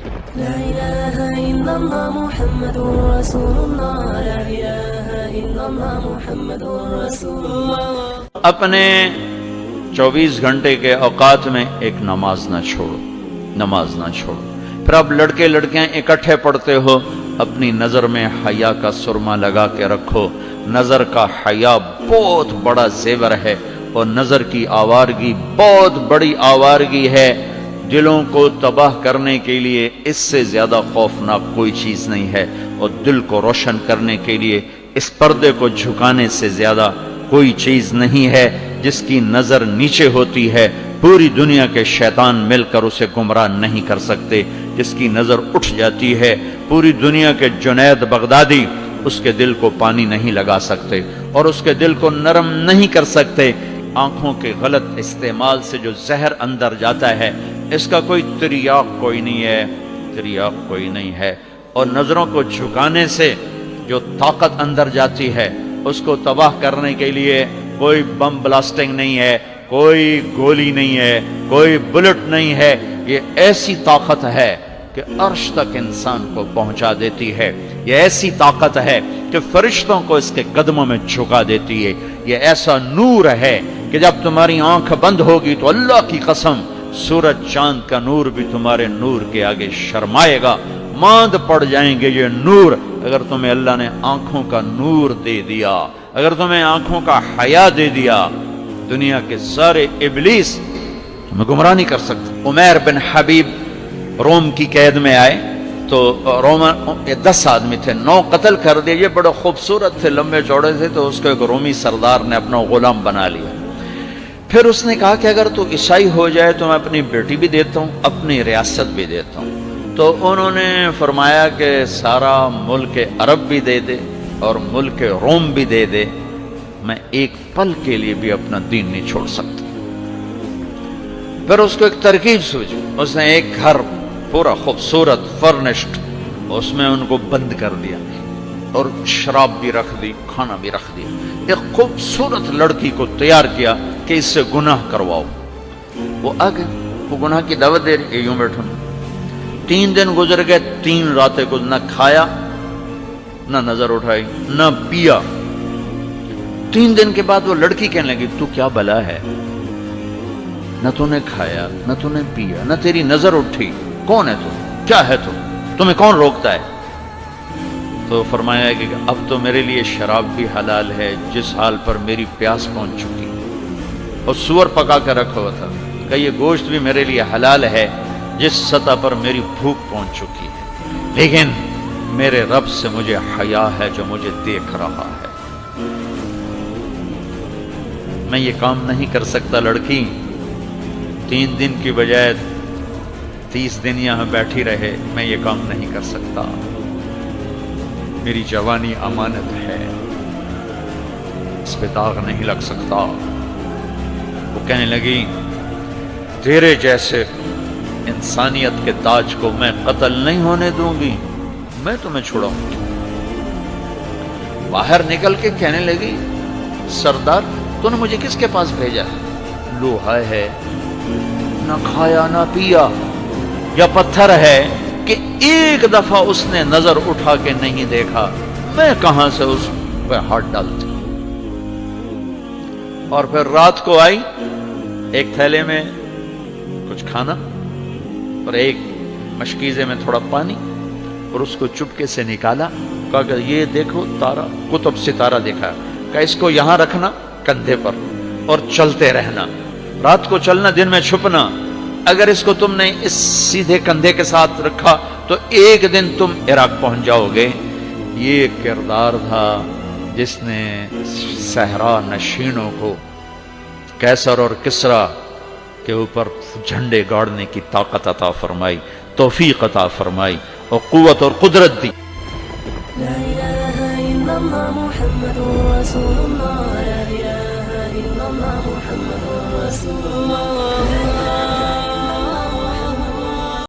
لا إله إلا الله محمد رسول الله لا إله إلا الله محمد رسول الله اپنے 24 گھنٹے کے اوقات میں ایک نماز نہ چھوڑو، نماز نہ چھوڑو۔ پھر اب لڑکے لڑکیاں اکٹھے پڑھتے ہو، اپنی نظر میں حیا کا سرما لگا کے رکھو۔ نظر کا حیا بہت بڑا زیور ہے، اور نظر کی آوارگی بہت بڑی آوارگی ہے۔ دلوں کو تباہ کرنے کے لیے اس سے زیادہ خوفناک کوئی چیز نہیں ہے، اور دل کو روشن کرنے کے لیے اس پردے کو جھکانے سے زیادہ کوئی چیز نہیں ہے۔ جس کی نظر نیچے ہوتی ہے پوری دنیا کے شیطان مل کر اسے گمراہ نہیں کر سکتے۔ جس کی نظر اٹھ جاتی ہے پوری دنیا کے جنید بغدادی اس کے دل کو پانی نہیں لگا سکتے، اور اس کے دل کو نرم نہیں کر سکتے۔ آنکھوں کے غلط استعمال سے جو زہر اندر جاتا ہے اس کا کوئی تریاق کوئی نہیں ہے، تریاق کوئی نہیں ہے۔ اور نظروں کو جھکانے سے جو طاقت اندر جاتی ہے اس کو تباہ کرنے کے لیے کوئی بم بلاسٹنگ نہیں ہے، کوئی گولی نہیں ہے، کوئی بلٹ نہیں ہے۔ یہ ایسی طاقت ہے کہ عرش تک انسان کو پہنچا دیتی ہے۔ یہ ایسی طاقت ہے کہ فرشتوں کو اس کے قدموں میں جھکا دیتی ہے۔ یہ ایسا نور ہے کہ جب تمہاری آنکھ بند ہوگی تو اللہ کی قسم سورج چاند کا نور بھی تمہارے نور کے آگے شرمائے گا، ماند پڑ جائیں گے یہ نور۔ اگر تمہیں اللہ نے آنکھوں کا نور دے دیا، اگر تمہیں آنکھوں کا حیا دے دیا، دنیا کے سارے ابلیس تمہیں گمراہ نہیں کر سکتے۔ عمیر بن حبیب روم کی قید میں آئے تو رومن 10 آدمی تھے، 9 قتل کر دیے۔ یہ بڑے خوبصورت تھے، لمبے چوڑے تھے، تو اس کو ایک رومی سردار نے اپنا غلام بنا لیا۔ پھر اس نے کہا کہ اگر تو عیسائی ہو جائے تو میں اپنی بیٹی بھی دیتا ہوں، اپنی ریاست بھی دیتا ہوں۔ تو انہوں نے فرمایا کہ سارا ملک عرب بھی دے دے اور ملک روم بھی دے دے، میں ایک پل کے لیے بھی اپنا دین نہیں چھوڑ سکتا۔ پھر اس کو ایک ترکیب سوچی، اس نے ایک گھر پورا خوبصورت فرنشڈ اس میں ان کو بند کر دیا، اور شراب بھی رکھ دی، کھانا بھی رکھ دیا۔ ایک خوبصورت لڑکی کو تیار کیا کہ اس سے گناہ کرواؤ۔ وہ آ گئے، وہ گناہ کی دعوت دے رہی، یوں بیٹھوں۔ 3 دن گزر گئے، 3 راتیں کو نہ کھایا، نہ نظر اٹھائی، نہ پیا۔ 3 دن کے بعد وہ لڑکی کہنے لگی تو کیا بلا ہے، نہ تو نے کھایا نہ تو نے پیا نہ تیری نظر اٹھی، کون ہے تو، کیا ہے تو، تمہیں کون روکتا ہے؟ تو فرمایا کہ اب تو میرے لیے شراب بھی حلال ہے جس حال پر میری پیاس پہنچ چکی، اور سور پکا کر رکھا ہوا تھا کہ یہ گوشت بھی میرے لیے حلال ہے جس سطح پر میری بھوک پہنچ چکی ہے، لیکن میرے رب سے مجھے حیا ہے جو مجھے دیکھ رہا ہے۔ میں یہ کام نہیں کر سکتا لڑکی، 3 دن کی بجائے 30 دن یہاں بیٹھی رہے، میں یہ کام نہیں کر سکتا، میری جوانی امانت ہے، اس پہ داغ نہیں لگ سکتا۔ وہ کہنے لگی تیرے جیسے انسانیت کے تاج کو میں قتل نہیں ہونے دوں گی، میں تمہیں چھڑاؤں گی۔ باہر نکل کے کہنے لگی سردار تو نے مجھے کس کے پاس بھیجا ہے؟ لوہا ہے، نہ کھایا نہ پیا، یا پتھر ہے کہ ایک دفعہ اس نے نظر اٹھا کے نہیں دیکھا، میں کہاں سے اس پہ ہاتھ ڈالتی؟ اور پھر رات کو آئی، ایک تھیلے میں کچھ کھانا اور ایک مشکیزے میں تھوڑا پانی، اور اس کو چپکے سے نکالا، کہا کہ یہ دیکھو تارا، قطب ستارہ دیکھا، کہ اس کو یہاں رکھنا کندھے پر اور چلتے رہنا، رات کو چلنا دن میں چھپنا۔ اگر اس کو تم نے اس سیدھے کندھے کے ساتھ رکھا تو ایک دن تم عراق پہنچ جاؤ گے۔ یہ کردار تھا جس نے صحرا نشینوں کو کیسر اور کسرا کے اوپر جھنڈے گاڑنے کی طاقت عطا فرمائی، توفیق عطا فرمائی اور قوت اور قدرت دی۔ لا إله إلا الله محمد رسول الله لا إله إلا الله محمد رسول الله